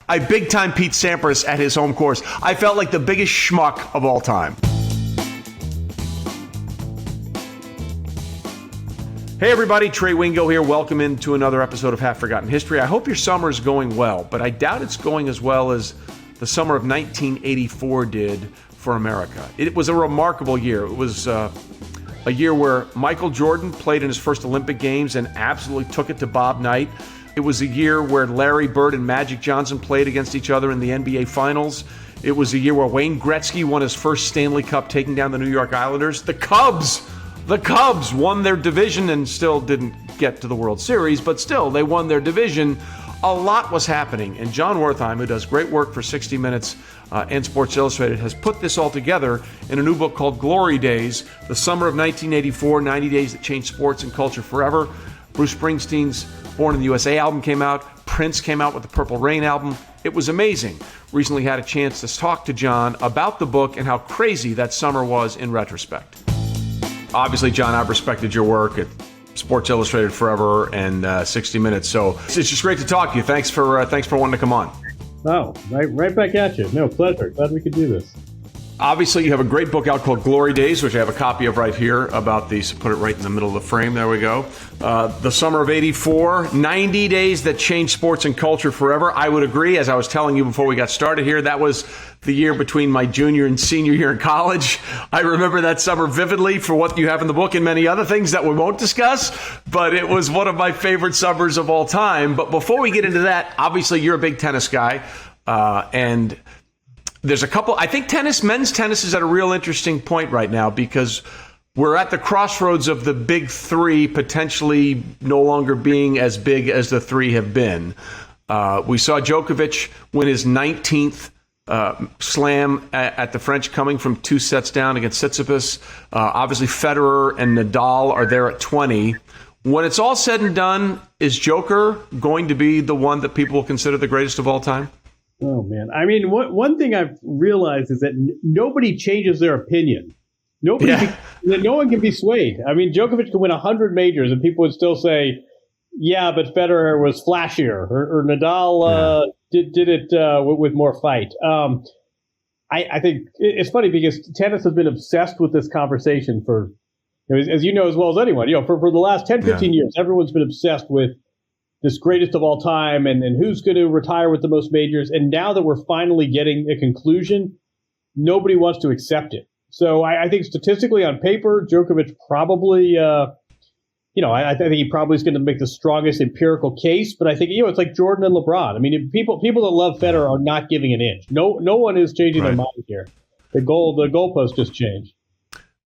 I big-time Pete Sampras at his home course. I felt like the biggest schmuck of all time. Hey everybody, Trey Wingo here. Welcome into another episode of Half Forgotten History. I hope your summer is going well, but I doubt it's going as well as the summer of 1984 did for America. It was a remarkable year. It was a year where Michael Jordan played in his first Olympic Games and absolutely took it to Bob Knight. It was a year where Larry Bird and Magic Johnson played against each other in the NBA Finals. It was a year where Wayne Gretzky won his first Stanley Cup, taking down the New York Islanders. The Cubs won their division and still didn't get to the World Series, but still, they won their division. A lot was happening, and Jon Wertheim, who does great work for 60 Minutes and Sports Illustrated, has put this all together in a new book called Glory Days, the summer of 1984, 90 Days That Changed Sports and Culture Forever. Bruce Springsteen's Born in the USA album came out. Prince came out with the Purple Rain album. It was amazing. Recently had a chance to talk to Jon about the book and how crazy that summer was in retrospect. Obviously, Jon, I've respected your work at Sports Illustrated forever and 60 Minutes. So it's just great to talk to you. Thanks for wanting to come on. Oh, right back at you. No, pleasure. Glad we could do this. Obviously, you have a great book out called Glory Days, which I have a copy of right here about these. Put it right in the middle of the frame. There we go. The summer of 84, 90 Days That Changed Sports and Culture Forever. I would agree. As I was telling you before we got started here, that was the year between my junior and senior year in college. I remember that summer vividly for what you have in the book and many other things that we won't discuss, but it was one of my favorite summers of all time. But before we get into that, obviously you're a big tennis guy, and there's a couple. I think men's tennis is at a real interesting point right now because we're at the crossroads of the big three potentially no longer being as big as the three have been. We saw Djokovic win his 19th slam at the French, coming from 2 sets down against Tsitsipas. Obviously, Federer and Nadal are there at 20. When it's all said and done, is Joker going to be the one that people will consider the greatest of all time? Oh, man. I mean, one thing I've realized is that nobody changes their opinion. No one can be swayed. I mean, Djokovic can win 100 majors and people would still say, yeah, but Federer was flashier, or Nadal did it with more fight. I think it's funny because tennis has been obsessed with this conversation for, as you know as well as anyone, for the last 10, 15 years, everyone's been obsessed with this greatest of all time and who's going to retire with the most majors. And now that we're finally getting a conclusion, nobody wants to accept it. So I think statistically on paper, Djokovic probably, I think he probably is going to make the strongest empirical case. But I think, it's like Jordan and LeBron. I mean, people that love Federer are not giving an inch. No one is changing their mind here. The goalpost just changed.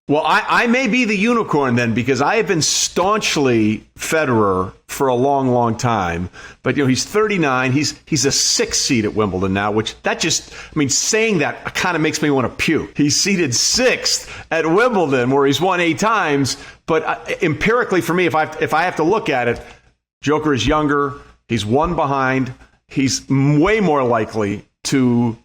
Well, I may be the unicorn then, because I have been staunchly Federer for a long, long time. But, he's 39. He's a 6th seed at Wimbledon now, which saying that kind of makes me want to puke. He's seeded 6th at Wimbledon, where he's won 8 times. But empirically for me, if I have to look at it, Joker is younger. He's one behind. He's way more likely to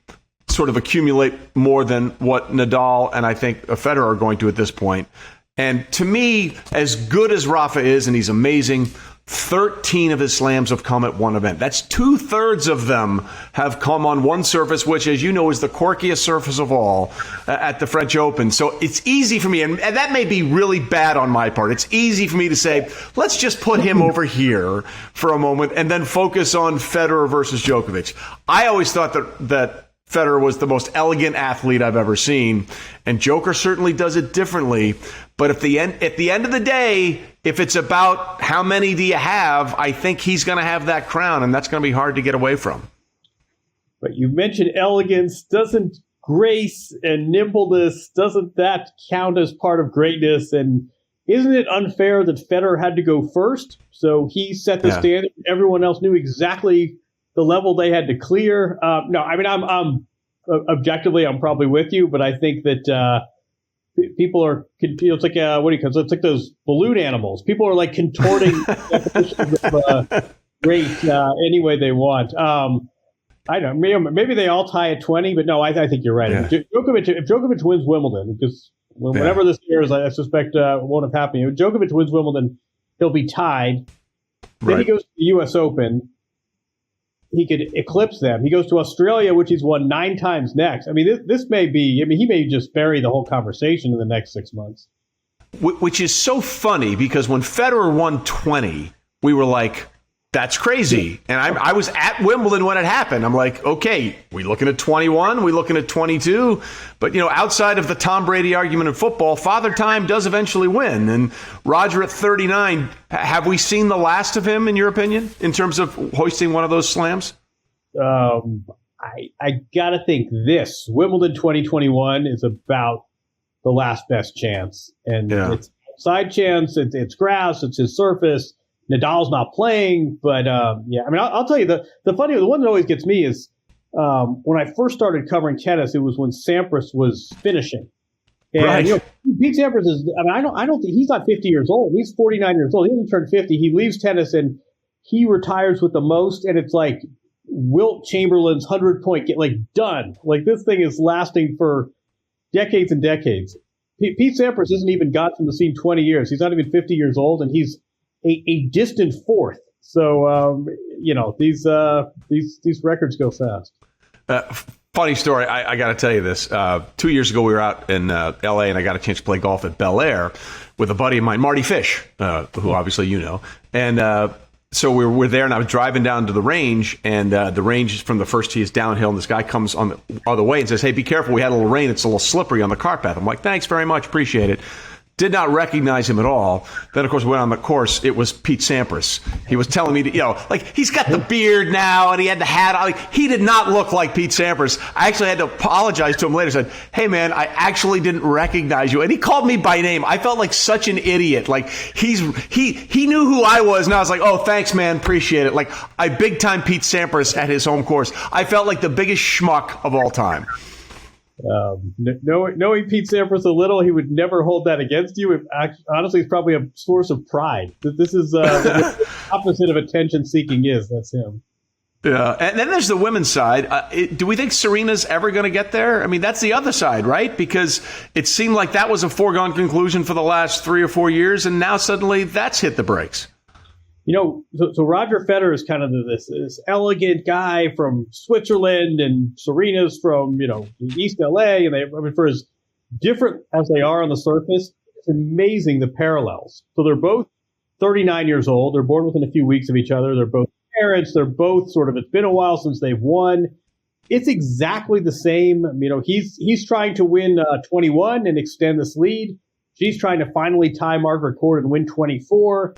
sort of accumulate more than what Nadal and I think Federer are going to at this point. And to me, as good as Rafa is, and he's amazing, 13 of his slams have come at one event. That's 2/3 of them have come on one surface, which, as you know, is the quirkiest surface of all at the French Open. So it's easy for me, and that may be really bad on my part. It's easy for me to say, let's just put him over here for a moment and then focus on Federer versus Djokovic. I always thought that Federer was the most elegant athlete I've ever seen, and Joker certainly does it differently. But at the end of the day, if it's about how many do you have, I think he's going to have that crown, and that's going to be hard to get away from. But you mentioned elegance. Doesn't grace and nimbleness, doesn't that count as part of greatness? And isn't it unfair that Federer had to go first? So he set the standard. Everyone else knew exactly the level they had to clear. No, I mean, I'm objectively, I'm probably with you, but I think that people are, it's like, it's like those balloon animals. People are like contorting definitions of great any way they want. I don't know, maybe they all tie at 20, but no, I think you're right. Yeah. If Djokovic wins Wimbledon, because whenever this airs, I suspect won't have happened. If Djokovic wins Wimbledon, he'll be tied. Then he goes to the U.S. Open. he could eclipse them. He goes to Australia, which he's won 9 times next. I mean, this may be, I mean, he may just bury the whole conversation in the next 6 months. Which is so funny because when Federer won 20, we were like, that's crazy. And I was at Wimbledon when it happened. I'm like, okay, we looking at 21? We looking at 22? But, you know, outside of the Tom Brady argument in football, Father Time does eventually win. And Roger at 39, have we seen the last of him, in your opinion, in terms of hoisting one of those slams? I got to think this. Wimbledon 2021 is about the last best chance. And it's side chance, it's grass, it's his surface. Nadal's not playing, but I mean, I'll tell you the one that always gets me is when I first started covering tennis, it was when Sampras was finishing. And, right. You know, Pete Sampras is. I mean, I don't think he's not 50 years old. He's 49 years old. He hasn't turned 50. He leaves tennis and he retires with the most. And it's like Wilt Chamberlain's 100-point get, like, done. Like, this thing is lasting for decades and decades. Pete Sampras hasn't even got from the scene 20 years. He's not even 50 years old, and he's a distant fourth. So, you know, these records go fast. Funny story. I got to tell you this. 2 years ago, we were out in L.A., and I got a chance to play golf at Bel Air with a buddy of mine, Marty Fish, who obviously you know. And so we're there, and I was driving down to the range, and the range from the first tee is downhill, and this guy comes on the other way and says, hey, be careful. We had a little rain. It's a little slippery on the cart path. I'm like, thanks very much. Appreciate it. Did not recognize him at all. Then, of course, we went on the course. It was Pete Sampras. He was telling me, you know, like, he's got the beard now, and he had the hat on. Like, he did not look like Pete Sampras. I actually had to apologize to him later. I said, hey, man, I actually didn't recognize you. And he called me by name. I felt like such an idiot. Like, he knew who I was, and I was like, oh, thanks, man, appreciate it. Like, I big-time Pete Sampras at his home course. I felt like the biggest schmuck of all time. Knowing Pete Sampras a little, he would never hold that against you. Honestly, it's probably a source of pride. This is the opposite of attention seeking is. That's him. Yeah, and then there's the women's side. Do we think Serena's ever going to get there? I mean, that's the other side, right? Because it seemed like that was a foregone conclusion for the last 3 or 4 years, and now suddenly that's hit the brakes. You know, so Roger Federer is kind of this elegant guy from Switzerland, and Serena's from, you know, East LA, and for as different as they are on the surface, it's amazing the parallels. So they're both 39 years old. They're born within a few weeks of each other. They're both parents. They're both sort of, it's been a while since they've won. It's exactly the same. You know, he's trying to win 21 and extend this lead. She's trying to finally tie Margaret Court and win 24.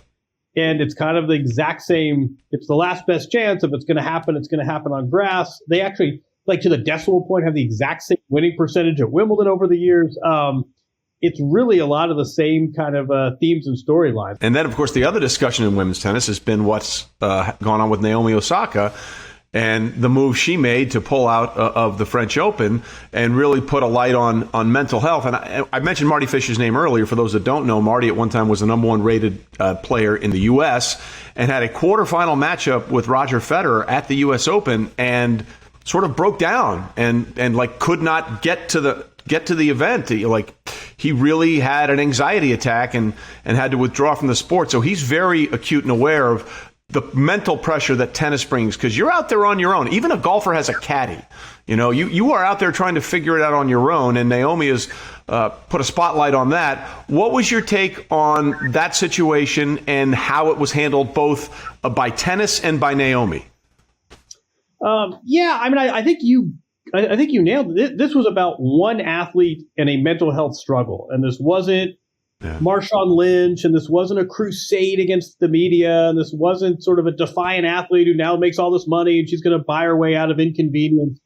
And it's kind of the exact same. It's the last best chance. If it's going to happen, it's going to happen on grass. They actually, like, to the decimal point, have the exact same winning percentage at Wimbledon over the years. It's really a lot of the same kind of themes and storylines. And then, of course, the other discussion in women's tennis has been what's gone on with Naomi Osaka and the move she made to pull out of the French Open and really put a light on mental health. And I mentioned Marty Fisher's name earlier. For those that don't know, Marty at one time was the number 1 rated player in the U.S. and had a quarterfinal matchup with Roger Federer at the U.S. Open and sort of broke down and like could not get to the event. He really had an anxiety attack and had to withdraw from the sport. So he's very acute and aware of the mental pressure that tennis brings, because you're out there on your own. Even a golfer has a caddy. You know, you are out there trying to figure it out on your own, and Naomi has put a spotlight on that. What was your take on that situation and how it was handled both by tennis and by Naomi? Yeah, I mean, I think you nailed it. This was about one athlete and a mental health struggle, and this wasn't Marshawn Lynch, and this wasn't a crusade against the media, and this wasn't sort of a defiant athlete who now makes all this money and she's going to buy her way out of inconvenience.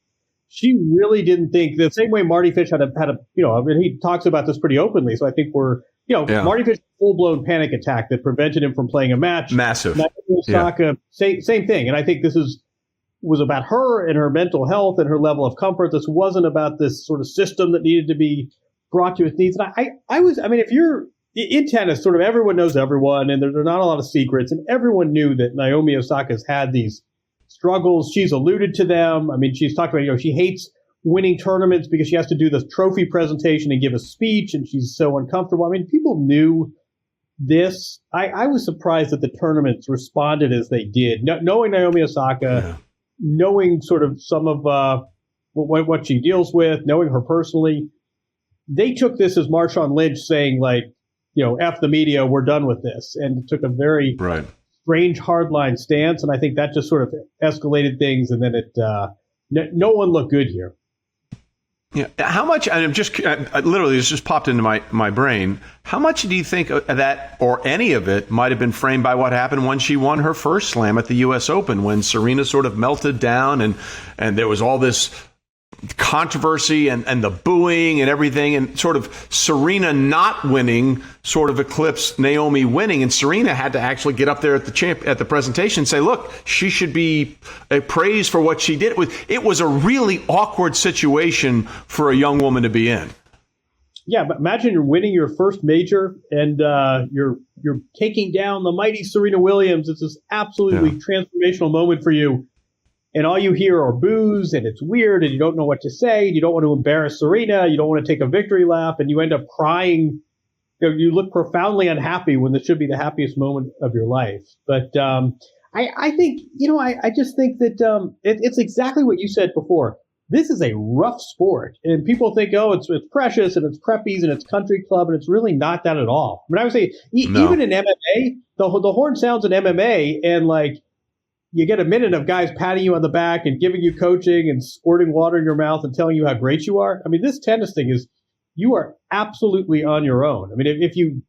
She really didn't think the same way Marty Fish had a you know, I mean, he talks about this pretty openly. So I think Marty Fish had a full-blown panic attack that prevented him from playing a match. Massive. Osaka, same thing. And I think this was about her and her mental health and her level of comfort. This wasn't about this sort of system that needed to be brought to its needs. And I mean, if you're in tennis, sort of everyone knows everyone, and there are not a lot of secrets, and everyone knew that Naomi Osaka's had these struggles. She's alluded to them. I mean, she's talked about, she hates winning tournaments because she has to do this trophy presentation and give a speech, and she's so uncomfortable. I mean, people knew this. I was surprised that the tournaments responded as they did. Knowing Naomi Osaka, knowing sort of some of what she deals with, knowing her personally, they took this as Marshawn Lynch saying, like, F the media, we're done with this. And took a very strange hardline stance. And I think that just sort of escalated things. And then no one looked good here. Yeah. How much, and I'm just, literally, this just popped into my brain. How much do you think that, or any of it, might have been framed by what happened when she won her first slam at the U.S. Open, when Serena sort of melted down and there was all this controversy and the booing and everything, and sort of Serena not winning sort of eclipsed Naomi winning, and Serena had to actually get up there at the presentation and say, look, she should be praised for what she did. It was a really awkward situation for a young woman to be in. Yeah, but imagine you're winning your first major and you're taking down the mighty Serena Williams. It's this absolutely transformational moment for you. And all you hear are boos, and it's weird, and you don't know what to say, and you don't want to embarrass Serena, you don't want to take a victory lap, and you end up crying. You look profoundly unhappy when this should be the happiest moment of your life. But I think, I just think that it's exactly what you said before. This is a rough sport, and people think, it's precious, and it's preppies, and it's country club, and it's really not that at all. I mean, I would say even in MMA, the horn sounds in MMA, and like, you get a minute of guys patting you on the back and giving you coaching and squirting water in your mouth and telling you how great you are. I mean, this tennis thing you are absolutely on your own. I mean, if you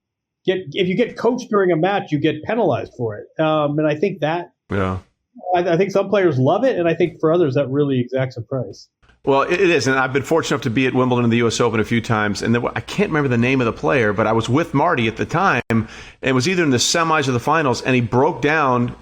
get coached during a match, you get penalized for it. And I think that, I think some players love it. And I think for others, that really exacts a price. Well, it is, and I've been fortunate enough to be at Wimbledon and the U.S. Open a few times, and I can't remember the name of the player, but I was with Marty at the time, and it was either in the semis or the finals, and he broke down,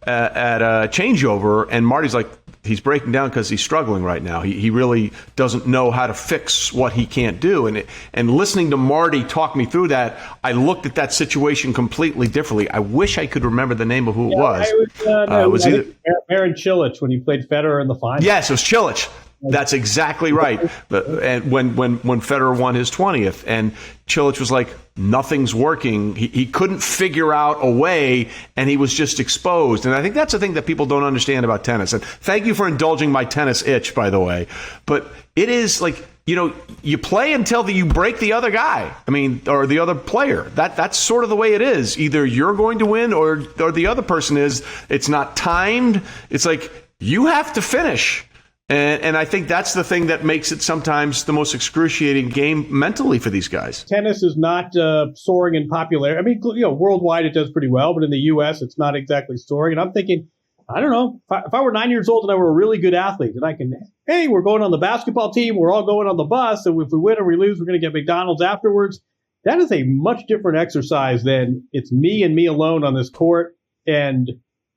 at a changeover, and Marty's like, he's breaking down because he's struggling right now. He really doesn't know how to fix what he can't do, and listening to Marty talk me through that, I looked at that situation completely differently. I wish I could remember the name of who it was. It was either Marin Cilic when he played Federer in the final. Yes, it was Cilic. That's exactly right. And when Federer won his 20th, and Cilic was like, nothing's working. He couldn't figure out a way, and he was just exposed. And I think that's the thing that people don't understand about tennis. And thank you for indulging my tennis itch, by the way. But it is like, you play until you break the other guy. I mean, or the other player. That's sort of the way it is. Either you're going to win or the other person is. It's not timed. It's like, you have to finish. And I think that's the thing that makes it sometimes the most excruciating game mentally for these guys. Tennis is not soaring in popularity. I mean, worldwide it does pretty well, but in the U.S. it's not exactly soaring. And I'm thinking, I don't know, if I were 9 years old and I were a really good athlete, and we're going on the basketball team, we're all going on the bus, and if we win or we lose, we're going to get McDonald's afterwards. That is a much different exercise than it's me and me alone on this court. And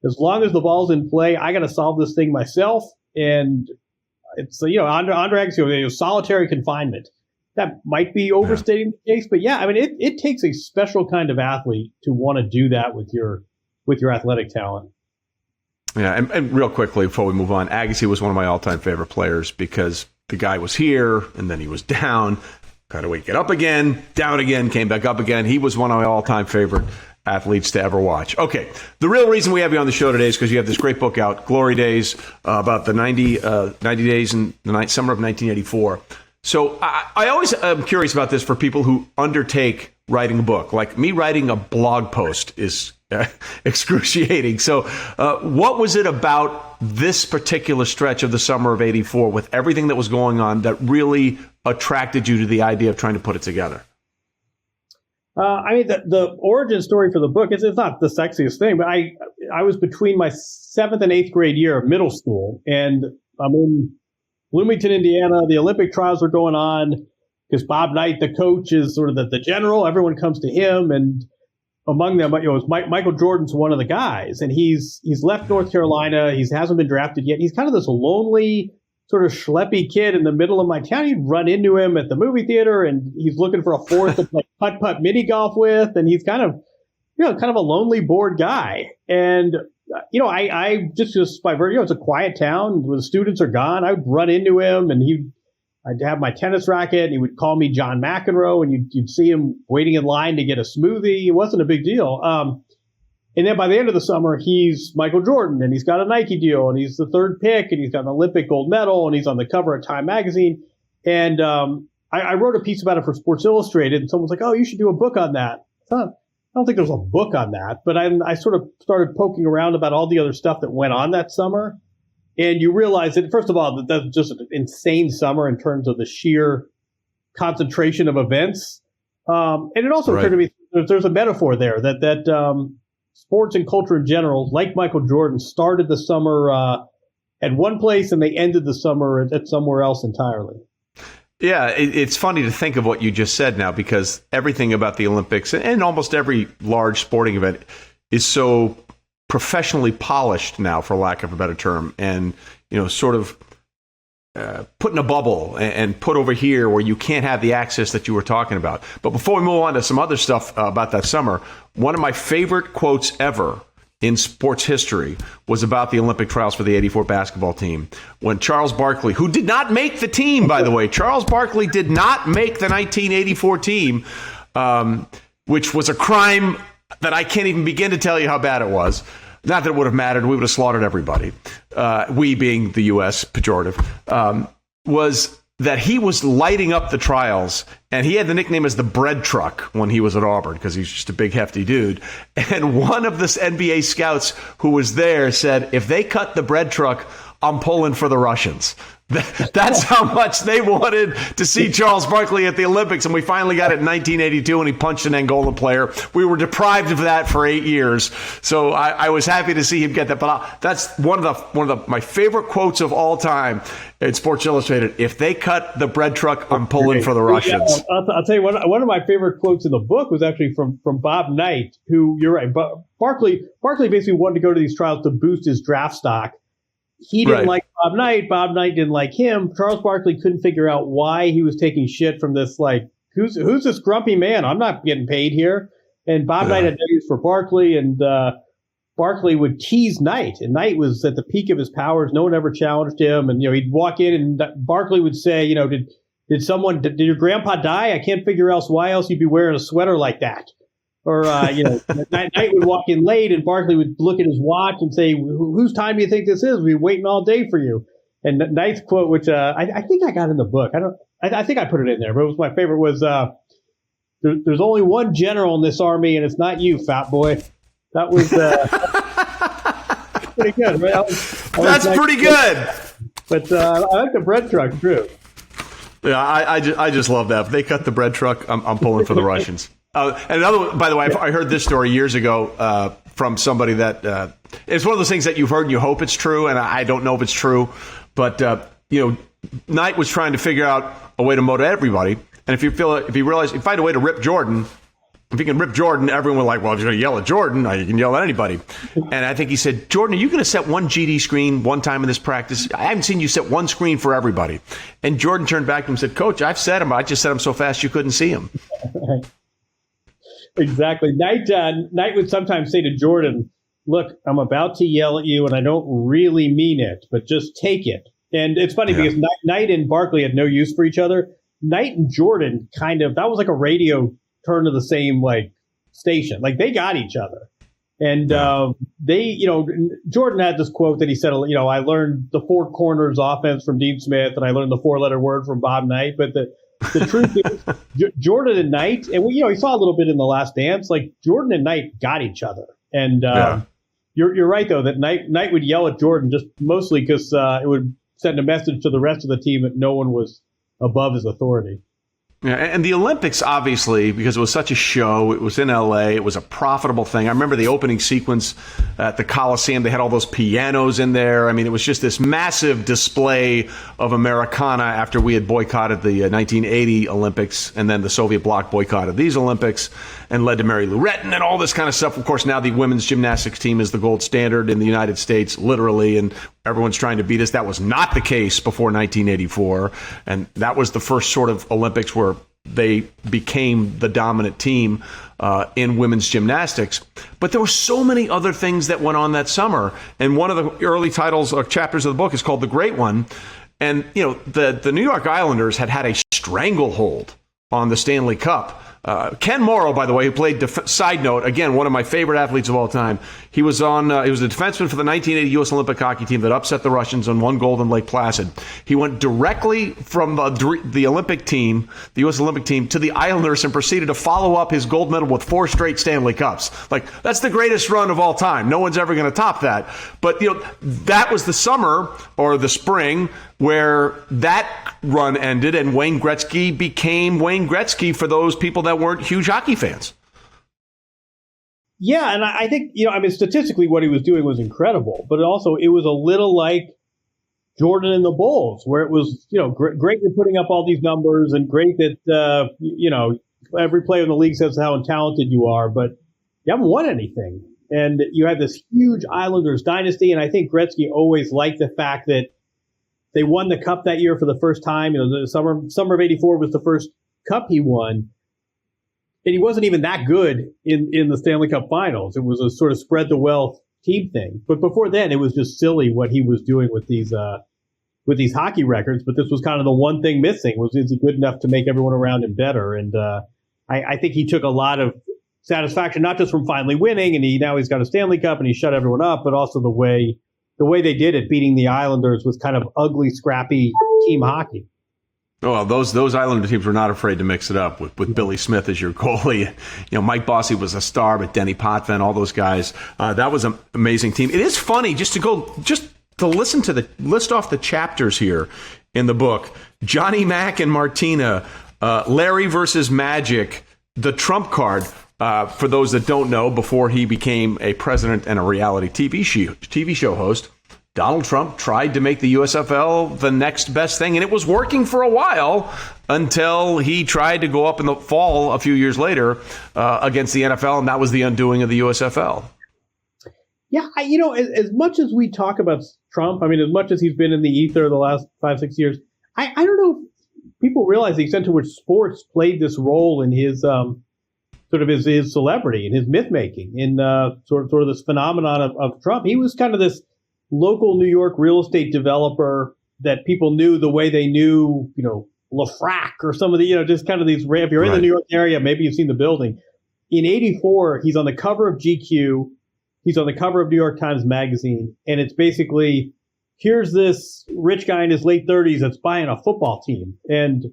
as long as the ball's in play, I got to solve this thing myself. And it's, Andre Agassi, solitary confinement. That might be overstating the case, but I mean, it takes a special kind of athlete to want to do that with your athletic talent. Yeah, and real quickly before we move on, Agassi was one of my all-time favorite players because the guy was here and then he was down, kind of get up again, down again, came back up again. He was one of my all-time favorite athletes to ever watch. Okay, the real reason we have you on the show today is because you have this great book out, Glory Days, about the 90 days in the summer of 1984. So I always am curious about this for people who undertake writing a book. Like me writing a blog post is excruciating. So what was it about this particular stretch of the summer of 84 with everything that was going on that really attracted you to the idea of trying to put it together? I mean, the origin story for the book, it's not the sexiest thing, but I was between my 7th and 8th grade year of middle school, and I'm in Bloomington, Indiana. The Olympic trials were going on because Bob Knight, the coach, is sort of the general. Everyone comes to him, and among them, Michael Jordan's one of the guys, and he's left North Carolina. He hasn't been drafted yet. He's kind of this lonely, sort of schleppy kid in the middle of my town. You'd run into him at the movie theater, and he's looking for a fourth to play putt-putt mini golf with, and he's kind of a lonely, bored guy. And I just by virtue, it's a quiet town where the students are gone. I would run into him, and I'd have my tennis racket, and he would call me John McEnroe, and you'd see him waiting in line to get a smoothie. It wasn't a big deal. And then by the end of the summer, he's Michael Jordan, and he's got a Nike deal, and he's the third pick, and he's got an Olympic gold medal, and he's on the cover of Time magazine. And I wrote a piece about it for Sports Illustrated, and someone's like, "Oh, you should do a book on that." I don't think there's a book on that, but I sort of started poking around about all the other stuff that went on that summer. And you realize that, first of all, that's just an insane summer in terms of the sheer concentration of events. And it also occurred to me there's a metaphor there that sports and culture in general, like Michael Jordan, started the summer at one place and they ended the summer at somewhere else entirely. Yeah, it's funny to think of what you just said now, because everything about the Olympics and almost every large sporting event is so professionally polished now, for lack of a better term, and sort of put in a bubble and put over here where you can't have the access that you were talking about. But before we move on to some other stuff about that summer, one of my favorite quotes ever in sports history was about the Olympic trials for the '84 basketball team, when Charles Barkley, who did not make the team, by the way, Charles Barkley did not make the 1984 team, which was a crime that I can't even begin to tell you how bad it was. Not that it would have mattered. We would have slaughtered everybody. We being the U.S., pejorative, was that he was lighting up the trials, and he had the nickname as the bread truck when he was at Auburn because he's just a big, hefty dude. And one of the NBA scouts who was there said, "If they cut the bread truck, I'm pulling for the Russians." That's how much they wanted to see Charles Barkley at the Olympics, and we finally got it in 1982 when he punched an Angolan player. We were deprived of that for 8 years, so I was happy to see him get that. But that's one of my favorite quotes of all time in Sports Illustrated. If they cut the bread truck, I'm pulling for the Russians. Yeah, I'll tell you one of my favorite quotes in the book was actually from Bob Knight, who, you're right, Barkley basically wanted to go to these trials to boost his draft stock. He didn't like Bob Knight. Bob Knight didn't like him. Charles Barkley couldn't figure out why he was taking shit from this, who's this grumpy man? I'm not getting paid here. And Bob Knight had no use for Barkley, and Barkley would tease Knight. And Knight was at the peak of his powers. No one ever challenged him. And, he'd walk in and Barkley would say, did your grandpa die? I can't figure else why else you'd be wearing a sweater like that. Or, Knight would walk in late and Barkley would look at his watch and say, "Whose time do you think this is? We've been waiting all day for you." And Knight's quote, which I think I got in the book. I think I put it in there, but it was my favorite was, "There's only one general in this army, and it's not you, fat boy." That was pretty good, right? That's pretty good. But I like the bread truck, too. Yeah, I just love that. If they cut the bread truck, I'm pulling for the Russians. And another, by the way, I heard this story years ago from somebody that it's one of those things that you've heard and you hope it's true, and I don't know if it's true, but Knight was trying to figure out a way to motivate everybody, and if you find a way to rip Jordan, if you can rip Jordan, everyone will well, if you're going to yell at Jordan, you can yell at anybody. And I think he said, "Jordan, are you going to set one GD screen one time in this practice? I haven't seen you set one screen for everybody." And Jordan turned back to him and said, "Coach, I've set him. I just set him so fast you couldn't see him." Exactly. Knight would sometimes say to Jordan, "Look, I'm about to yell at you, and I don't really mean it, but just take it." And it's funny because Knight and Barkley had no use for each other. Knight and Jordan that was like a radio turn to the same station. They got each other. And Jordan had this quote that he said, "I learned the four corners offense from Dean Smith, and I learned the four-letter word from Bob Knight." But the truth is, Jordan and Knight, and we saw a little bit in The Last Dance, Jordan and Knight got each other. And you're right, though, that Knight would yell at Jordan just mostly because it would send a message to the rest of the team that no one was above his authority. Yeah, and the Olympics, obviously, because it was such a show, it was in L.A., it was a profitable thing. I remember the opening sequence at the Coliseum. They had all those pianos in there. I mean, it was just this massive display of Americana after we had boycotted the 1980 Olympics, and then the Soviet bloc boycotted these Olympics and led to Mary Lou Retton and all this kind of stuff. Of course, now the women's gymnastics team is the gold standard in the United States, literally, and everyone's trying to beat us. That was not the case before 1984, and that was the first sort of Olympics where they became the dominant team in women's gymnastics. But there were so many other things that went on that summer, and one of the early titles or chapters of the book is called The Great One. And the New York Islanders had a stranglehold on the Stanley Cup Ken Morrow, by the way, who played side note, again, one of my favorite athletes of all time. He was on. He was a defenseman for the 1980 U.S. Olympic hockey team that upset the Russians and won gold in Lake Placid. He went directly from the Olympic team, the U.S. Olympic team, to the Islanders and proceeded to follow up his gold medal with 4 straight Stanley Cups. Like, that's the greatest run of all time. No one's ever going to top that. But that was the summer or the spring where that run ended and Wayne Gretzky became Wayne Gretzky for those people that weren't huge hockey fans. Yeah, and I think, statistically what he was doing was incredible, but also it was a little like Jordan and the Bulls, where it was, great you're putting up all these numbers and great that, every player in the league says how talented you are, but you haven't won anything. And you had this huge Islanders dynasty, and I think Gretzky always liked the fact that they won the cup that year for the first time. The summer of '84 was the first cup he won. And he wasn't even that good in the Stanley Cup Finals. It was a sort of spread the wealth team thing. But before then, it was just silly what he was doing with these hockey records. But this was kind of the one thing missing, was is he good enough to make everyone around him better? And I think he took a lot of satisfaction, not just from finally winning, and now he's got a Stanley Cup and he shut everyone up, but also the way they did it, beating the Islanders, was kind of ugly, scrappy team hockey. Well, those Islander teams were not afraid to mix it up with Billy Smith as your goalie. Mike Bossy was a star, but Denny Potvin, all those guys. That was an amazing team. It is funny just to listen to list off the chapters here in the book. Johnny Mac and Martina, Larry versus Magic, the trump card. For those that don't know, before he became a president and a reality TV show host, Donald Trump tried to make the USFL the next best thing, and it was working for a while until he tried to go up in the fall a few years later against the NFL, and that was the undoing of the USFL. Yeah, as much as we talk about Trump, as much as he's been in the ether the last 5-6 years, I don't know if people realize the extent to which sports played this role in his sort of his celebrity and his myth-making in sort of this phenomenon of Trump. He was kind of this local New York real estate developer that people knew the way they knew, LaFrac or some of the, just kind of these, if you're in the New York area, maybe you've seen the building. In '84, he's on the cover of GQ. He's on the cover of New York Times Magazine. And it's basically, here's this rich guy in his late 30s that's buying a football team. And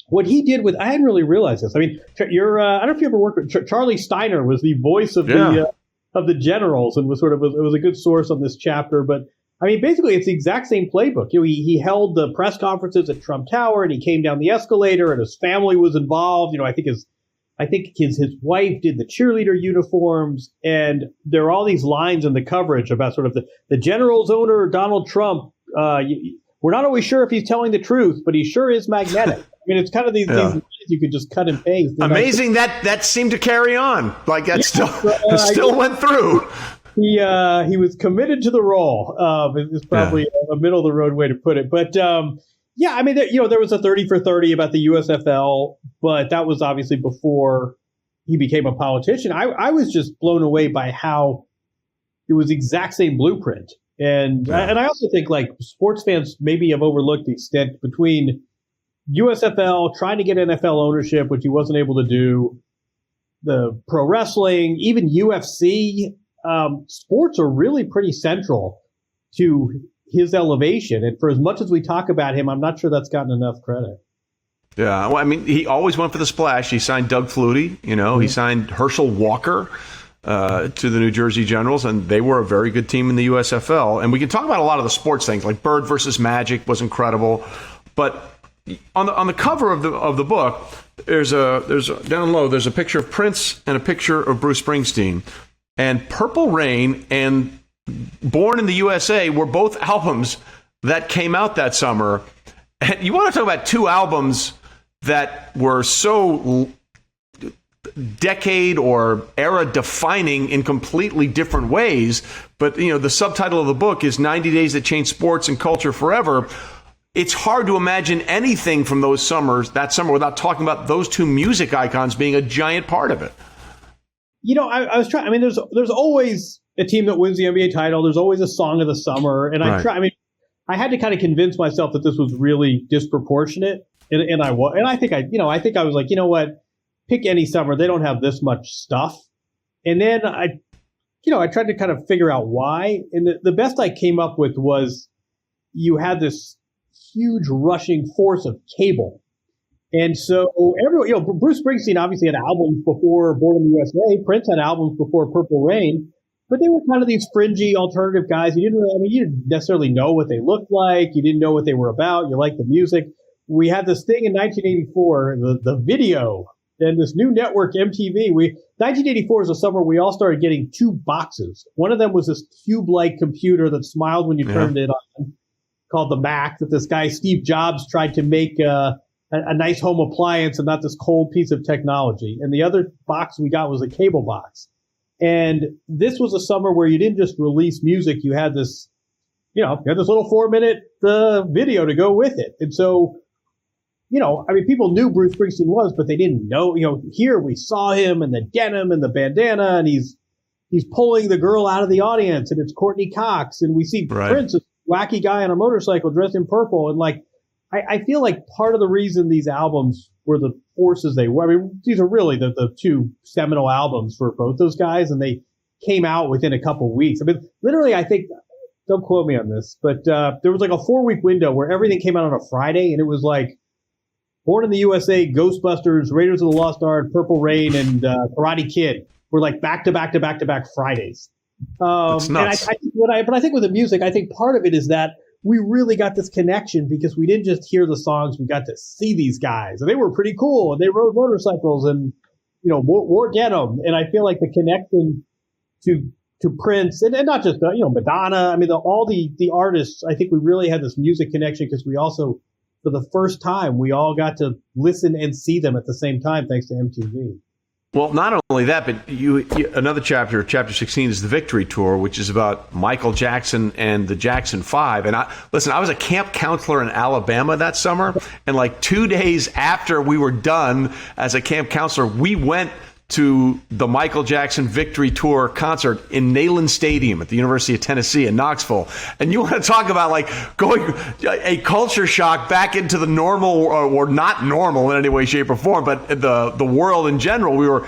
what he did I hadn't really realized this. I don't know if you ever worked with Charlie Steiner was the voice of the Generals and was it was a good source on this chapter. But basically it's the exact same playbook. He held the press conferences at Trump Tower and he came down the escalator and his family was involved. I think his wife did the cheerleader uniforms, and there are all these lines in the coverage about sort of the Generals owner, Donald Trump. We're not always sure if he's telling the truth, but he sure is magnetic. It's kind of these lines you could just cut and paste. Amazing that seemed to carry on. Like that still went through. He was committed to the role. Is probably a middle of the road way to put it. But there was a 30 for 30 about the USFL, but that was obviously before he became a politician. I was just blown away by how it was the exact same blueprint. And I also think sports fans maybe have overlooked the extent between USFL trying to get NFL ownership, which he wasn't able to do, the pro wrestling, even UFC. Sports are really pretty central to his elevation. And for as much as we talk about him, I'm not sure that's gotten enough credit. Yeah, well, he always went for the splash. He signed Doug Flutie, he signed Herschel Walker to the New Jersey Generals, and they were a very good team in the USFL. And we can talk about a lot of the sports things, like Bird versus Magic was incredible. But on the cover of the book, there's down low, there's a picture of Prince and a picture of Bruce Springsteen. And Purple Rain and Born in the USA were both albums that came out that summer. And you want to talk about two albums that were so decade or era defining in completely different ways. But, the subtitle of the book is 90 Days That Changed Sports and Culture Forever. It's hard to imagine anything from that summer without talking about those two music icons being a giant part of it. I was trying. There's always a team that wins the NBA title. There's always a song of the summer, and I had to kind of convince myself that this was really disproportionate, and I was. And I think I was like, you know what? pick any summer, they don't have this much stuff. And then I tried to kind of figure out why. And the best I came up with was you had this huge rushing force of cable. And so everyone, Bruce Springsteen obviously had albums before Born in the USA. Prince had albums before Purple Rain. But they were kind of these fringy alternative guys. You didn't necessarily know what they looked like. You didn't know what they were about. You liked the music. We had this thing in 1984, the video, and this new network, MTV. 1984 is a summer we all started getting 2 boxes. One of them was this cube-like computer that smiled when you turned it on, called the Mac, that this guy Steve Jobs tried to make a nice home appliance and not this cold piece of technology. And the other box we got was a cable box. And this was a summer where you didn't just release music. You had this, little 4-minute video to go with it. And so, people knew Bruce Springsteen was, but they didn't know, here we saw him in the denim and the bandana, and he's pulling the girl out of the audience, and it's Courtney Cox. And we see Prince, a wacky guy on a motorcycle dressed in purple. And I feel like part of the reason these albums were the forces they were, these are really the 2 seminal albums for both those guys, and they came out within a couple weeks. Literally, I think, don't quote me on this, but there was like a 4-week window where everything came out on a Friday, and it was like Born in the USA, Ghostbusters, Raiders of the Lost Ark, Purple Rain, and Karate Kid were like back-to-back Fridays. That's nuts. But I think with the music, I think part of it is that we really got this connection because we didn't just hear the songs, we got to see these guys. And they were pretty cool. And they rode motorcycles and, wore denim. And I feel like the connection to Prince, and not just, Madonna, all the artists, I think we really had this music connection because we also, for the first time, we all got to listen and see them at the same time, thanks to MTV. Well, not only that, but another chapter 16, is the Victory Tour, which is about Michael Jackson and the Jackson 5. And I was a camp counselor in Alabama that summer, and like 2 days after we were done as a camp counselor, we went to the Michael Jackson Victory Tour concert in Neyland Stadium at the University of Tennessee in Knoxville. And you want to talk about going a culture shock back into the normal or not normal in any way, shape, or form, but the world in general. We were,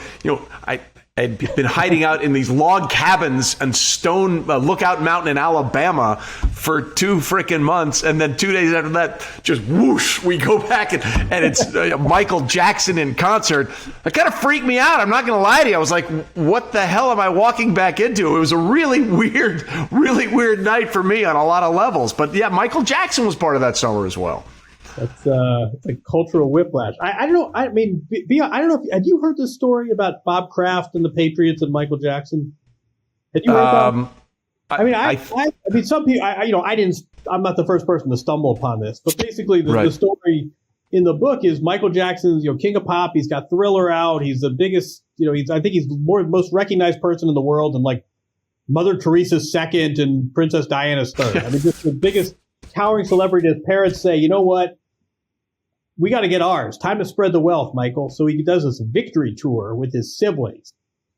I'd been hiding out in these log cabins and Stone Lookout Mountain in Alabama for 2 freaking months. And then 2 days after that, just whoosh, we go back and it's Michael Jackson in concert. It kind of freaked me out. I'm not going to lie to you. I was like, what the hell am I walking back into? It was a really weird night for me on a lot of levels. But yeah, Michael Jackson was part of that summer as well. It's like cultural whiplash. I don't know. I don't know. Had you heard this story about Bob Kraft and the Patriots and Michael Jackson? Had you heard that? Some people. I didn't. I'm not the first person to stumble upon this, but basically the story in the book is Michael Jackson's king of pop. He's got Thriller out. He's the biggest. I think he's the most recognized person in the world, and like Mother Teresa's second and Princess Diana's third. Just the biggest towering celebrity. His parents say, you know what? We got to get ours. Time to spread the wealth, Michael. So he does this victory tour with his siblings.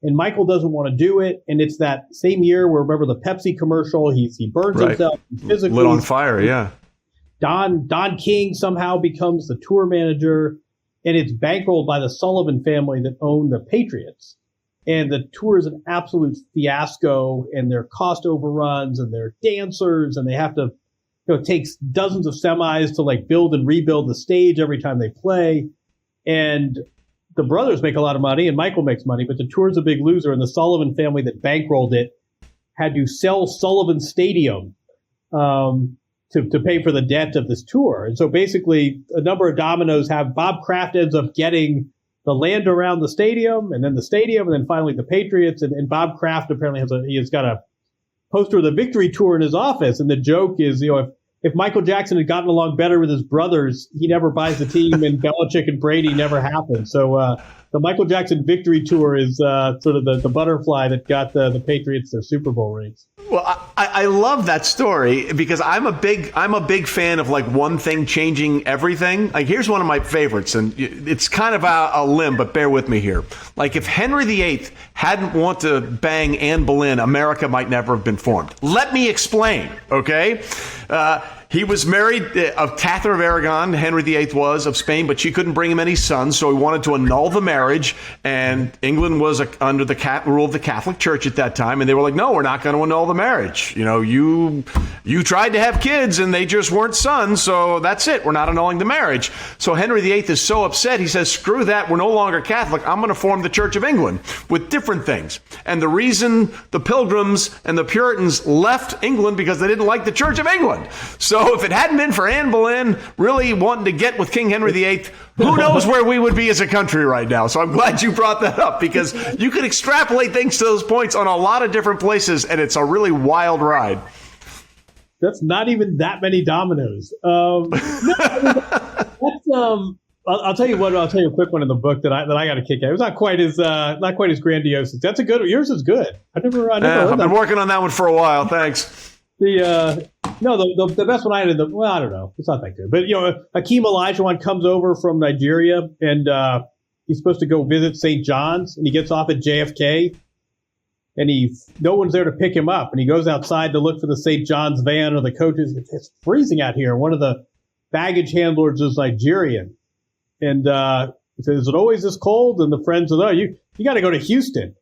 And Michael doesn't want to do it. And it's that same year where, remember the Pepsi commercial, he burns himself physically. Lit on fire, yeah. Don King somehow becomes the tour manager. And it's bankrolled by the Sullivan family that own the Patriots. And the tour is an absolute fiasco. And their cost overruns and their dancers. And they have to, it takes dozens of semis to build and rebuild the stage every time they play. And the brothers make a lot of money and Michael makes money, but the tour's a big loser. And the Sullivan family that bankrolled it had to sell Sullivan Stadium to pay for the debt of this tour. And so basically a number of dominoes have Bob Kraft ends up getting the land around the stadium and then the stadium and then finally the Patriots. And Bob Kraft apparently has got a poster of the Victory Tour in his office. And the joke is, if Michael Jackson had gotten along better with his brothers, he never buys the team, and Belichick and Brady never happened. So the Michael Jackson Victory Tour is sort of the butterfly that got the Patriots their Super Bowl rings. Well, I love that story because I'm a big fan of one thing changing everything. Here's one of my favorites, and it's kind of a limb, but bear with me here. If Henry VIII hadn't wanted to bang Anne Boleyn, America might never have been formed. Let me explain, okay? He was married of Catherine of Aragon, Henry VIII was, of Spain, but she couldn't bring him any sons, so he wanted to annul the marriage. And England was under the rule of the Catholic Church at that time, and they were like, no, we're not going to annul the marriage. You know, you tried to have kids, and they just weren't sons, so that's it. We're not annulling the marriage. So Henry VIII is so upset, he says, screw that, we're no longer Catholic. I'm going to form the Church of England with different things. And the reason the Pilgrims and the Puritans left England because they didn't like the Church of England. So if it hadn't been for Anne Boleyn really wanting to get with King Henry VIII, who knows where we would be as a country right now. So I'm glad you brought that up, because you can extrapolate things to those points on a lot of different places, and it's a really wild ride. That's not even that many dominoes. I'll tell you what. I'll tell you a quick one in the book that I got a kick out. It was not quite as grandiose. That's a good one. Yours is good. I've been working on that one for a while. Thanks. The best one I had I don't know. It's not that good. But, Hakeem Olajuwon comes over from Nigeria, and he's supposed to go visit St. John's, and he gets off at JFK, and no one's there to pick him up. And he goes outside to look for the St. John's van or the coaches. It's freezing out here. One of the baggage handlers is Nigerian. And he says, is it always this cold? And the friend says, oh, you got to go to Houston.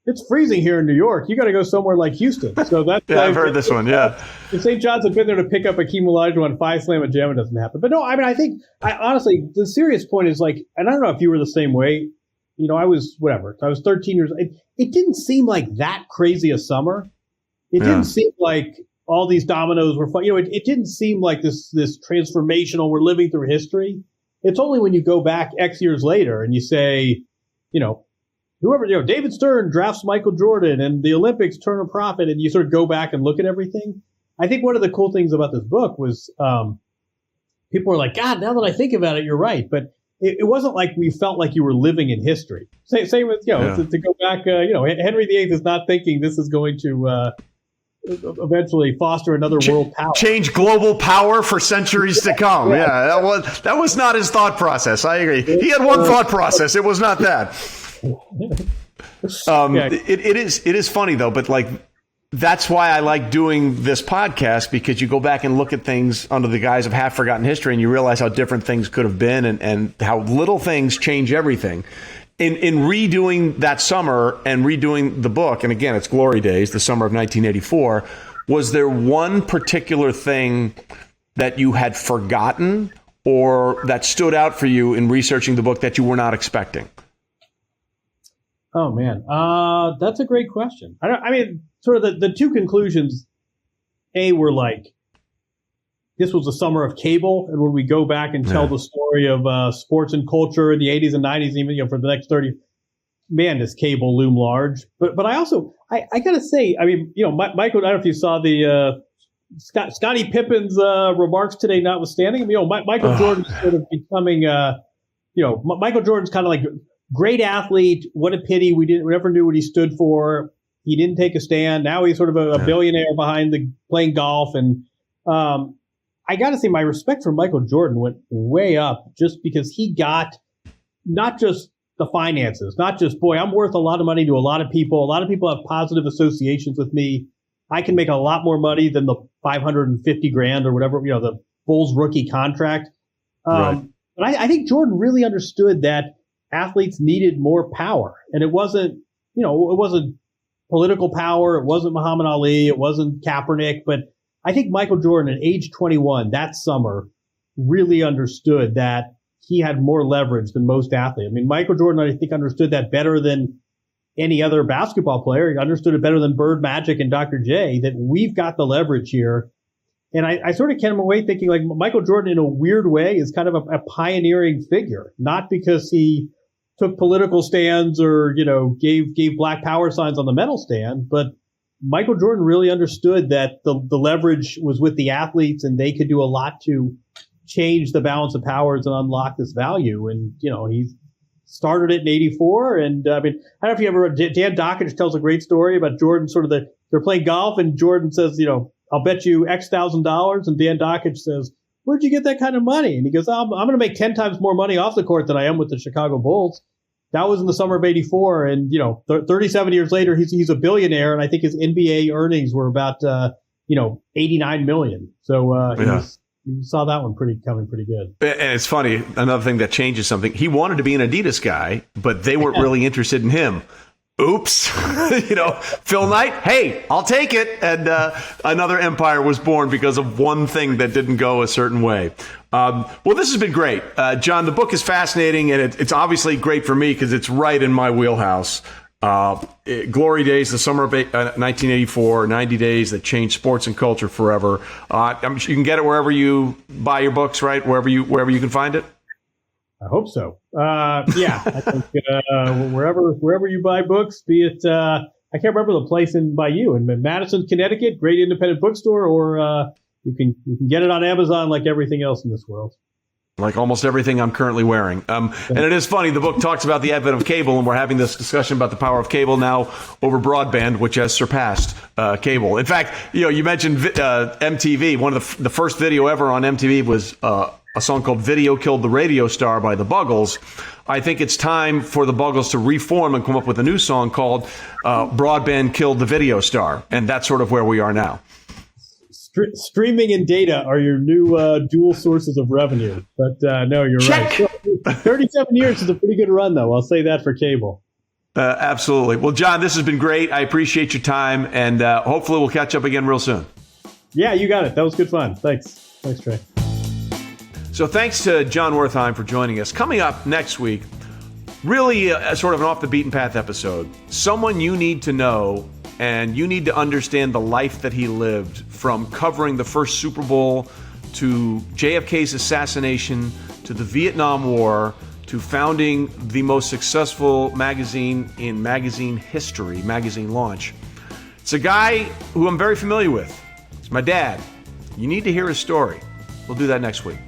It's freezing here in New York. You got to go somewhere like Houston. So that's yeah, I've heard this one. Yeah, if St. John's had been there to pick up Hakeem Olajuwon, five slam a jam, it doesn't happen. But no, I mean, I think honestly, the serious point is and I don't know if you were the same way. I was 13 years old. It didn't seem like that crazy a summer. It didn't seem like all these dominoes were fun. It didn't seem like this transformational. We're living through history. It's only when you go back X years later and you say, whoever, David Stern drafts Michael Jordan and the Olympics turn a profit, and you sort of go back and look at everything. I think one of the cool things about this book was people were like, God, now that I think about it, you're right. But it wasn't like we felt like you were living in history. Same with, to go back, Henry VIII is not thinking this is going to eventually foster another world power. Change global power for centuries to come. Yeah, that was not his thought process. I agree. He had one thought process. It was not that. It is funny though, but that's why I like doing this podcast, because you go back and look at things under the guise of half forgotten history, and you realize how different things could have been, and how little things change everything. In redoing that summer and redoing the book, and again, it's Glory Days, the summer of 1984, was there one particular thing that you had forgotten or that stood out for you in researching the book that you were not expecting? Oh, man. That's a great question. I mean, sort of the two conclusions, were this was the summer of cable. And when we go back and tell the story of sports and culture in the 80s and 90s, even for the next 30, man, does cable loom large. But I also, I got to say, I mean, Michael, I don't know if you saw the Scottie Pippen's remarks today, notwithstanding. Michael Jordan's sort of becoming, Michael Jordan's kind of like, great athlete. What a pity we never knew what he stood for. He didn't take a stand. Now he's sort of a billionaire behind playing golf. And I got to say, my respect for Michael Jordan went way up just because he got not just the finances, not just, boy, I'm worth a lot of money to a lot of people. A lot of people have positive associations with me. I can make a lot more money than the $550,000 or whatever, the Bulls rookie contract. But I think Jordan really understood that athletes needed more power, and it wasn't political power. It wasn't Muhammad Ali. It wasn't Kaepernick. But I think Michael Jordan at age 21 that summer really understood that he had more leverage than most athletes. I mean, Michael Jordan, I think, understood that better than any other basketball player. He understood it better than Bird, Magic, and Dr. J, that we've got the leverage here. And I sort of came away thinking Michael Jordan, in a weird way, is kind of a pioneering figure, not because he took political stands or, gave Black Power signs on the medal stand. But Michael Jordan really understood that the leverage was with the athletes, and they could do a lot to change the balance of powers and unlock this value. And, he started it in 84. And I mean, I don't know if you ever, Dan Dockich tells a great story about Jordan, sort of they're playing golf, and Jordan says, I'll bet you X $1,000. And Dan Dockich says, where'd you get that kind of money? And he goes, I'm going to make 10 times more money off the court than I am with the Chicago Bulls. That was in the summer of 84. And, 37 years later, he's a billionaire. And I think his NBA earnings were about $89 million. So you saw that one coming pretty good. And it's funny, another thing that changes something. He wanted to be an Adidas guy, but they weren't really interested in him. Oops. Phil Knight, hey, I'll take it. And another empire was born because of one thing that didn't go a certain way. Well, this has been great. Jon, the book is fascinating, and it's obviously great for me because it's right in my wheelhouse. Glory Days, the summer of 1984, 90 days that changed sports and culture forever. I'm sure you can get it wherever you buy your books, right? Wherever you can find it. I hope so. I think wherever you buy books, be it I can't remember the place by you in Madison, Connecticut, great independent bookstore, or you can get it on Amazon like everything else in this world. Like almost everything I'm currently wearing. And it is funny, the book talks about the advent of cable, and we're having this discussion about the power of cable now over broadband, which has surpassed cable. In fact, you mentioned MTV. One of the first video ever on MTV was a song called Video Killed the Radio Star by the Buggles. I think it's time for the Buggles to reform and come up with a new song called Broadband Killed the Video Star. And that's sort of where we are now. Streaming and data are your new dual sources of revenue. But no, you're Check. Right. 37 years is a pretty good run, though. I'll say that for cable. Absolutely. Well, Jon, this has been great. I appreciate your time, and hopefully we'll catch up again real soon. Yeah, you got it. That was good fun. Thanks, Trey. So thanks to Jon Wertheim for joining us. Coming up next week, really sort of an off-the-beaten-path episode. Someone you need to know, and you need to understand the life that he lived, from covering the first Super Bowl to JFK's assassination to the Vietnam War to founding the most successful magazine in magazine history, Magazine Launch. It's a guy who I'm very familiar with. It's my dad. You need to hear his story. We'll do that next week.